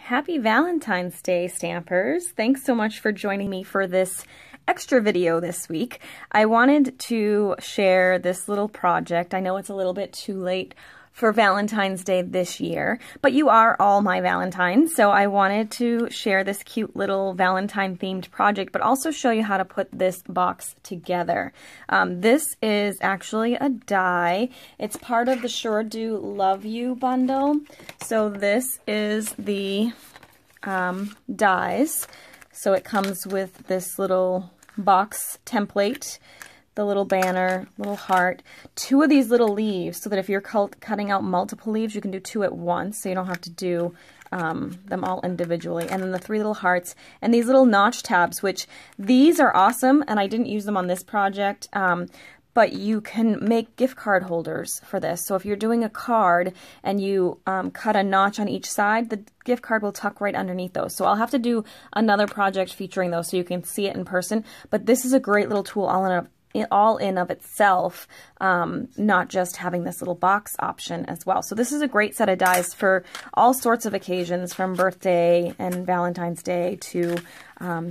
Happy Valentine's Day, Stampers. Thanks so much for joining me for this extra video this week. I wanted to share this little project. I know it's a little bit too late for Valentine's Day this year, but you are all my Valentines, so I wanted to share this cute little Valentine themed project, but also show you how to put this box together. This is actually a die. It's part of the Sure Do Love You bundle. So this is the dies. So it comes with this little box template, the little banner, little heart, two of these little leaves so that if you're cutting out multiple leaves, you can do two at once, so you don't have to do them all individually. And then the three little hearts and these little notch tabs, which these are awesome, and I didn't use them on this project, but you can make gift card holders for this. So if you're doing a card and you cut a notch on each side, the gift card will tuck right underneath those. So I'll have to do another project featuring those so you can see it in person, but this is a great little tool all in of itself, not just having this little box option as well. So this is a great set of dies for all sorts of occasions, from birthday and Valentine's Day to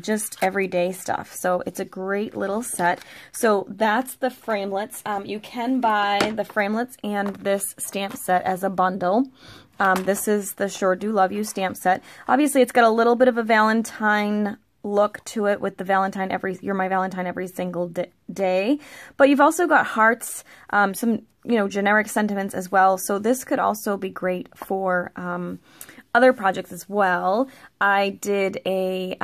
just everyday stuff. So it's a great little set. So that's the framelets. You can buy the framelets and this stamp set as a bundle. This is the Sure Do Love You stamp set. Obviously it's got a little bit of a Valentine look to it with the You're My Valentine Every Single Day, but you've also got hearts, some generic sentiments as well, so this could also be great for other projects as well. I did a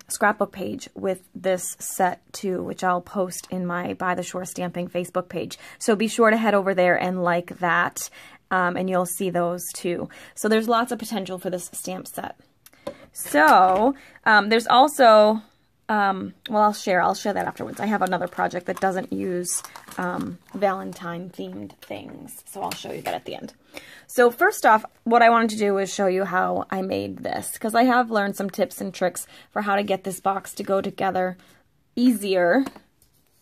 scrapbook page with this set too, which I'll post in my By the Shore Stamping Facebook page, so be sure to head over there and like that, and you'll see those too. So there's lots of potential for this stamp set. So there's also, well, I'll share that afterwards. I have another project that doesn't use Valentine themed things, so I'll show you that at the end. So first off, what I wanted to do was show you how I made this, because I have learned some tips and tricks for how to get this box to go together easier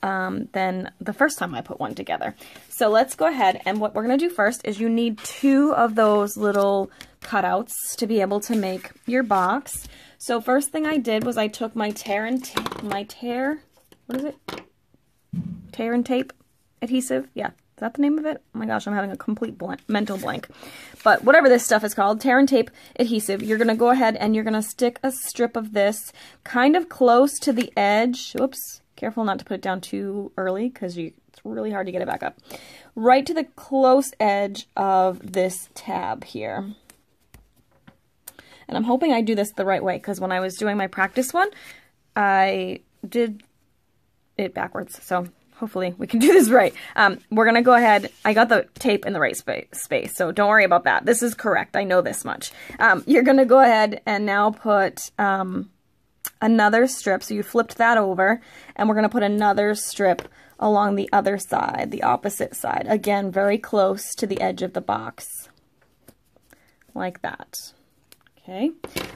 than the first time I put one together. So let's go ahead, and what we're going to do first is you need two of those little cutouts to be able to make your box. So first thing I did was I took my tear and tape adhesive. Yeah, is that the name of it? Oh my gosh, I'm having a complete mental blank. But whatever this stuff is called, tear and tape adhesive, you're going to go ahead and you're going to stick a strip of this kind of close to the edge. Oops. Careful not to put it down too early because it's really hard to get it back up. Right to the close edge of this tab here. And I'm hoping I do this the right way, because when I was doing my practice one, I did it backwards. So hopefully we can do this right. We're going to go ahead. I got the tape in the right space, so don't worry about that. This is correct. I know this much. You're going to go ahead and now put another strip. So you flipped that over, and we're going to put another strip along the other side, the opposite side. Again, very close to the edge of the box, like that. Okay,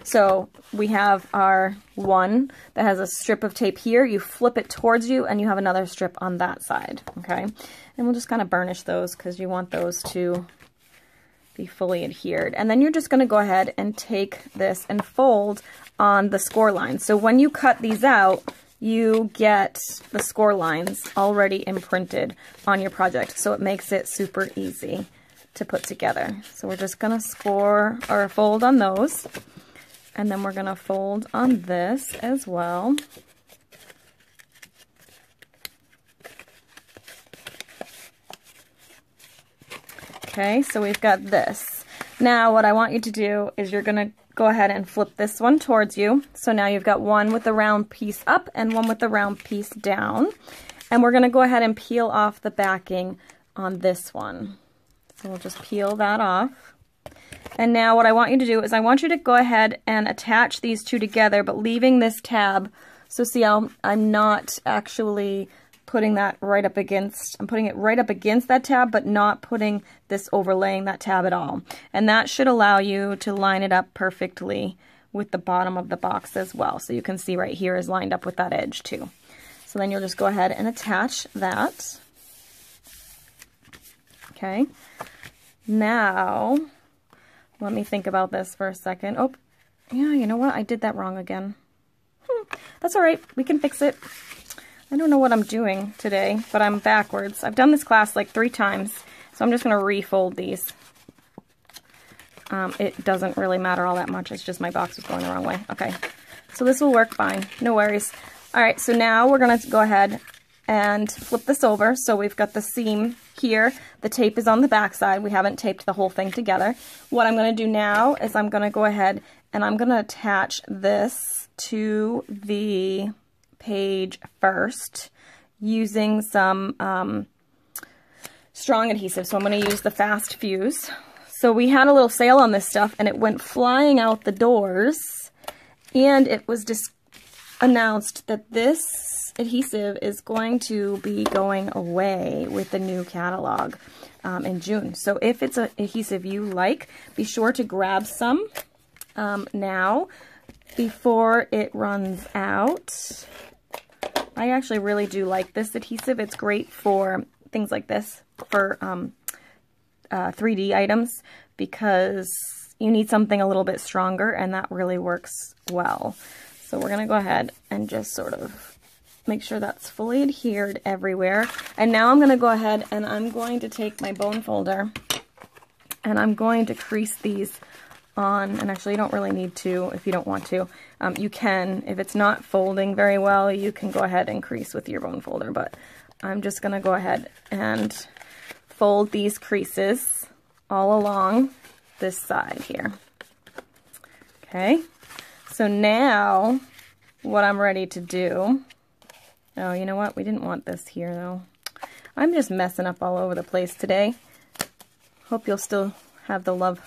so we have our one that has a strip of tape here. You flip it towards you, and you have another strip on that side. Okay, and we'll just kind of burnish those because you want those to be fully adhered. And then you're just going to go ahead and take this and fold on the score lines. So when you cut these out, you get the score lines already imprinted on your project. So it makes it super easy to put together. So we're just going to score or fold on those. And then we're going to fold on this as well. Okay, so we've got this. Now what I want you to do is you're going to go ahead and flip this one towards you. So now you've got one with the round piece up and one with the round piece down. And we're going to go ahead and peel off the backing on this one. So we'll just peel that off. And now what I want you to do is I want you to go ahead and attach these two together, but leaving this tab. So see how I'm not actually putting that right up against, I'm putting it right up against that tab, but not putting this overlaying that tab at all. And that should allow you to line it up perfectly with the bottom of the box as well. So you can see right here is lined up with that edge too. So then you'll just go ahead and attach that. Okay. Now, let me think about this for a second. Oh, Yeah, you know what? I did that wrong again. That's all right. We can fix it. I don't know what I'm doing today, but I'm backwards. I've done this class like 3 times, so I'm just going to refold these. It doesn't really matter all that much. It's just my box was going the wrong way. Okay, so this will work fine. No worries. All right, so now we're going to go ahead and flip this over. So we've got the seam here. The tape is on the back side. We haven't taped the whole thing together. What I'm going to do now is I'm going to go ahead and I'm going to attach this to the page first using some strong adhesive. So I'm going to use the Fast Fuse. So we had a little sale on this stuff and it went flying out the doors, and it was just announced that this adhesive is going to be going away with the new catalog in June. So if it's an adhesive you like, be sure to grab some now before it runs out. I actually really do like this adhesive. It's great for things like this, for 3D items, because you need something a little bit stronger, and that really works well. So we're going to go ahead and just sort of make sure that's fully adhered everywhere. And now I'm going to go ahead and I'm going to take my bone folder and I'm going to crease these on, and actually you don't really need to if you don't want to. You can, if it's not folding very well, you can go ahead and crease with your bone folder, but I'm just going to go ahead and fold these creases all along this side here. Okay, so now what I'm ready to do, oh, you know what, we didn't want this here though. I'm just messing up all over the place today. Hope you'll still have the love.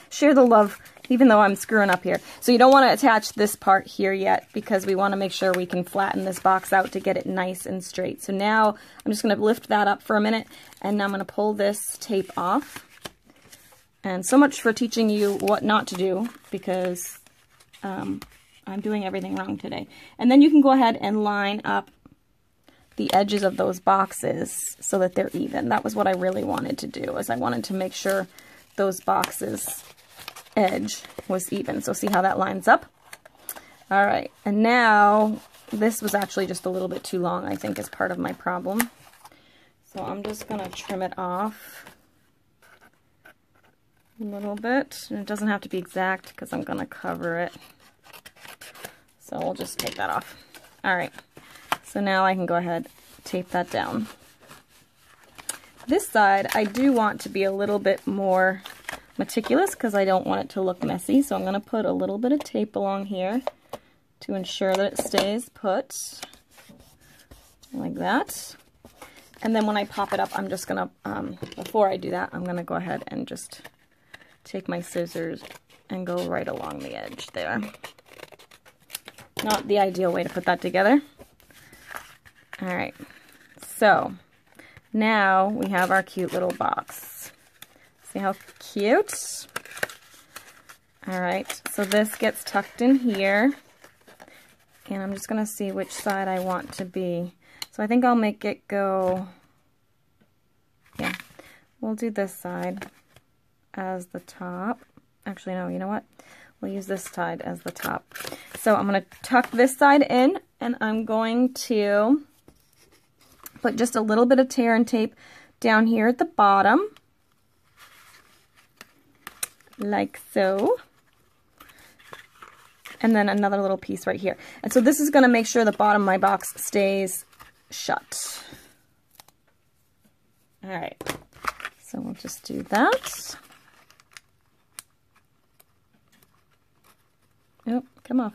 Share the love, even though I'm screwing up here. So you don't want to attach this part here yet, because we want to make sure we can flatten this box out to get it nice and straight. So now I'm just going to lift that up for a minute, and now I'm going to pull this tape off. And so much for teaching you what not to do, because I'm doing everything wrong today. And then you can go ahead and line up the edges of those boxes so that they're even. That was what I really wanted to do, is I wanted to make sure those boxes edge was even. So see how that lines up? All right, and now this was actually just a little bit too long, I think, is part of my problem. So I'm just gonna trim it off a little bit, and it doesn't have to be exact because I'm gonna cover it. So we'll just take that off. All right, so now I can go ahead, tape that down. This side, I do want to be a little bit more meticulous because I don't want it to look messy. So I'm going to put a little bit of tape along here to ensure that it stays put, like that. And then when I pop it up, I'm just going to, before I do that, I'm going to go ahead and just take my scissors and go right along the edge there. Not the ideal way to put that together. All right, so now we have our cute little box. See how cute? All right, so this gets tucked in here, and I'm just gonna see which side I want to be. So I think I'll make it go, yeah, we'll do this side as the top. Actually, no, you know what? We'll use this side as the top. So I'm gonna tuck this side in, and I'm going to put just a little bit of tear and tape down here at the bottom, like so. And then another little piece right here. And so this is going to make sure the bottom of my box stays shut. All right, so we'll just do that. Oh, come off.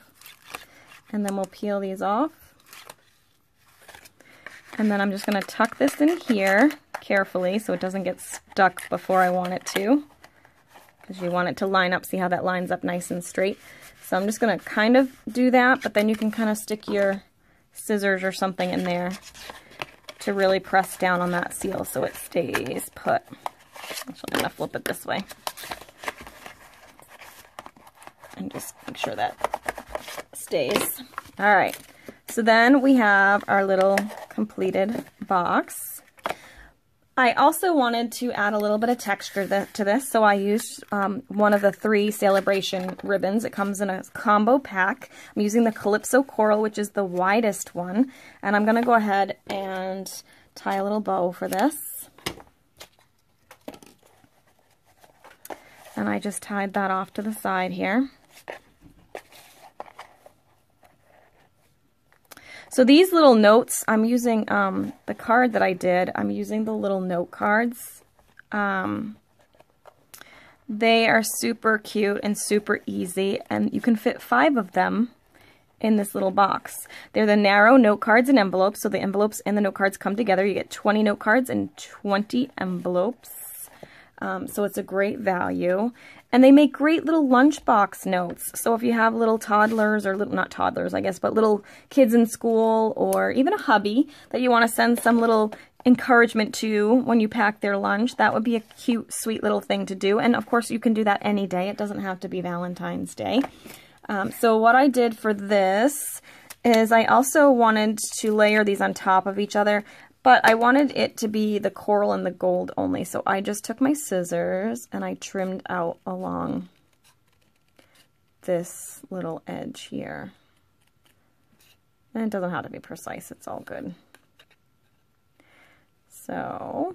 And then we'll peel these off. And then I'm just going to tuck this in here carefully so it doesn't get stuck before I want it to, because you want it to line up. See how that lines up nice and straight? So I'm just going to kind of do that, but then you can kind of stick your scissors or something in there to really press down on that seal so it stays put. Actually, I'm going to flip it this way and just make sure that stays. All right, so then we have our little completed box. I also wanted to add a little bit of texture to this, so I used one of the 3 Celebration ribbons. It comes in a combo pack. I'm using the Calypso Coral, which is the widest one, and I'm going to go ahead and tie a little bow for this. And I just tied that off to the side here. So these little notes, I'm using the card that I did, I'm using the little note cards. They are super cute and super easy, and you can fit 5 of them in this little box. They're the narrow note cards and envelopes, so the envelopes and the note cards come together. You get 20 note cards and 20 envelopes. So it's a great value. And they make great little lunchbox notes. So if you have little toddlers, or little, not toddlers, I guess, but little kids in school, or even a hubby that you want to send some little encouragement to when you pack their lunch, that would be a cute, sweet little thing to do. And of course, you can do that any day. It doesn't have to be Valentine's Day. So what I did for this is I also wanted to layer these on top of each other, but I wanted it to be the coral and the gold only. So I just took my scissors and I trimmed out along this little edge here. And it doesn't have to be precise, it's all good. So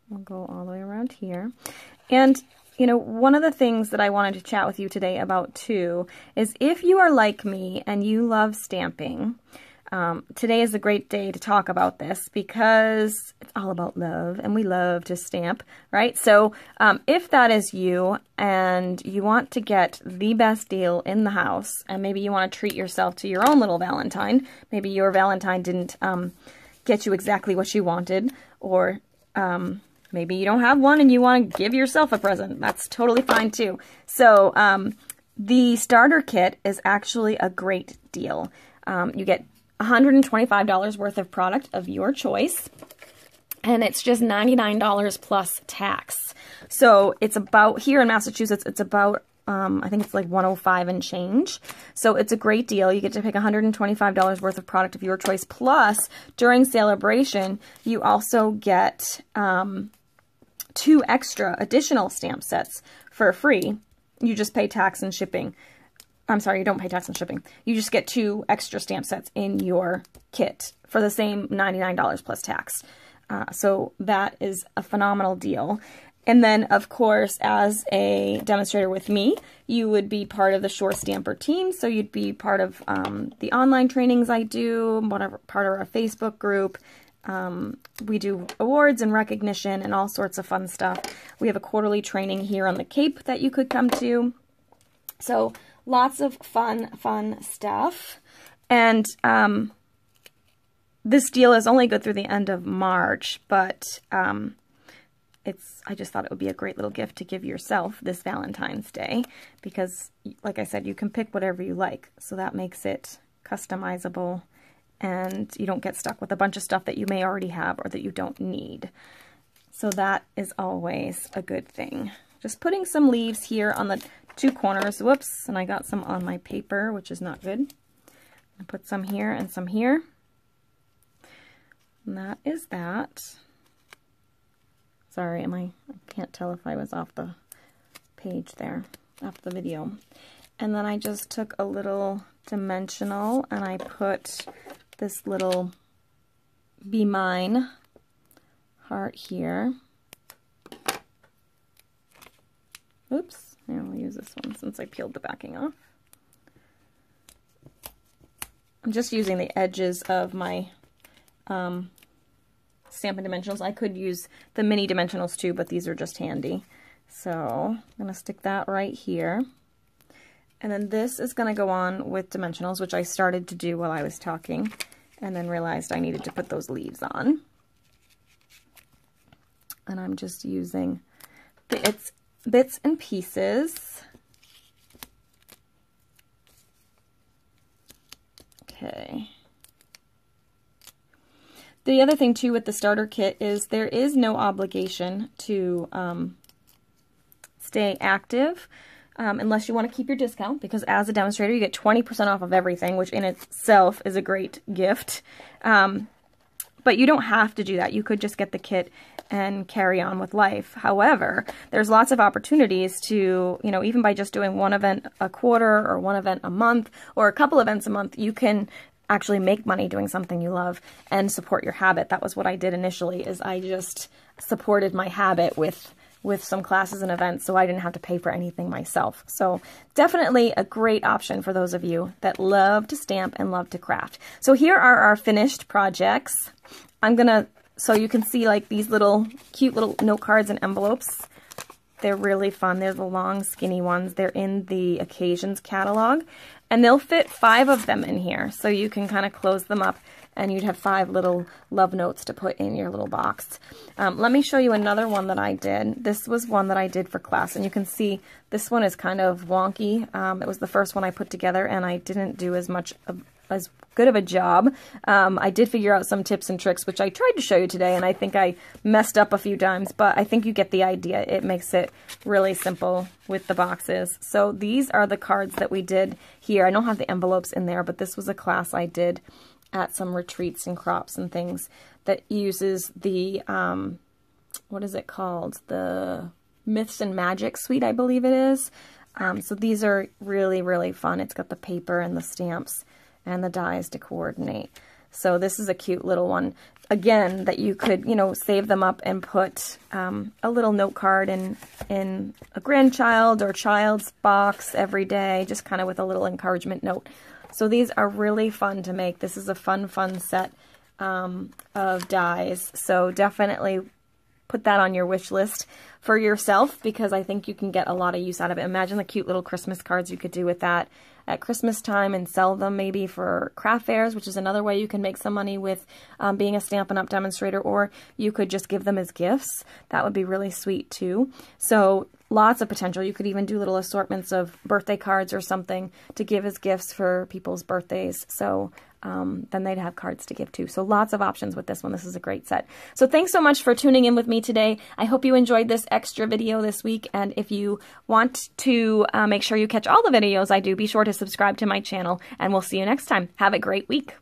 we'll go all the way around here. And you know, one of the things that I wanted to chat with you today about too is if you are like me and you love stamping, today is a great day to talk about this because it's all about love and we love to stamp, right? So if that is you and you want to get the best deal in the house and maybe you want to treat yourself to your own little Valentine, maybe your Valentine didn't get you exactly what you wanted, or maybe you don't have one and you want to give yourself a present. That's totally fine too. So the starter kit is actually a great deal. You get $125 worth of product of your choice, and it's just $99 plus tax. So it's about, here in Massachusetts, it's about, I think it's like $105 and change. So it's a great deal. You get to pick $125 worth of product of your choice. Plus, during Celebration, you also get 2 extra additional stamp sets for free. You just pay tax and shipping. I'm sorry, you don't pay tax and shipping. You just get 2 extra stamp sets in your kit for the same $99 plus tax. So that is a phenomenal deal. And then, of course, as a demonstrator with me, you would be part of the Shore Stamper team. So you'd be part of the online trainings I do, whatever, part of our Facebook group. We do awards and recognition and all sorts of fun stuff. We have a quarterly training here on the Cape that you could come to. So lots of fun stuff. And this deal is only good through the end of March, but I just thought it would be a great little gift to give yourself this Valentine's Day because, like I said, you can pick whatever you like. So that makes it customizable and you don't get stuck with a bunch of stuff that you may already have or that you don't need. So that is always a good thing. Just putting some leaves here on the 2 corners. Whoops, and I got some on my paper, which is not good. I put some here and some here. And that is that. Sorry, I can't tell if I was off the page there, off the video. And then I just took a little dimensional and I put this little Be Mine heart here. Oops, here, I'll use this one since I peeled the backing off. I'm just using the edges of my Stampin' Dimensionals. I could use the mini dimensionals too, but these are just handy. So I'm going to stick that right here. And then this is going to go on with dimensionals, which I started to do while I was talking, and then realized I needed to put those leaves on. And I'm just using bits and pieces. Okay. The other thing, too, with the starter kit is there is no obligation to stay active unless you want to keep your discount, because as a demonstrator, you get 20% off of everything, which in itself is a great gift. But you don't have to do that. You could just get the kit and carry on with life. However, there's lots of opportunities to, you know, even by just doing one event a quarter or one event a month or a couple events a month, you can actually make money doing something you love and support your habit. That was what I did initially, is I just supported my habit with some classes and events, so I didn't have to pay for anything myself. So definitely a great option for those of you that love to stamp and love to craft. So here are our finished projects. So you can see like these little cute little note cards and envelopes. They're really fun. They're the long skinny ones. They're in the Occasions catalog, and they'll fit 5 of them in here. So you can kind of close them up and you'd have 5 little love notes to put in your little box. Let me show you another one that I did. This was one that I did for class, and you can see this one is kind of wonky. It was the first one I put together, and I didn't do as good of a job. I did figure out some tips and tricks, which I tried to show you today, and I think I messed up a few times, but I think you get the idea. It makes it really simple with the boxes. So these are the cards that we did here. I don't have the envelopes in there, but this was a class I did at some retreats and crops and things that uses the, what is it called? The Myths and Magic suite, I believe it is. So these are really, really fun. It's got the paper and the stamps and the dies to coordinate. So this is a cute little one. Again, that you could, you know, save them up and put a little note card in a grandchild or child's box every day, just kind of with a little encouragement note. So these are really fun to make. This is a fun set of dies. So definitely put that on your wish list for yourself, because I think you can get a lot of use out of it. Imagine the cute little Christmas cards you could do with that at Christmas time and sell them maybe for craft fairs, which is another way you can make some money with being a Stampin' Up! Demonstrator, or you could just give them as gifts. That would be really sweet too. So lots of potential. You could even do little assortments of birthday cards or something to give as gifts for people's birthdays. So then they'd have cards to give too. So lots of options with this one. This is a great set. So thanks so much for tuning in with me today. I hope you enjoyed this extra video this week. And if you want to make sure you catch all the videos I do, be sure to subscribe to my channel, and we'll see you next time. Have a great week.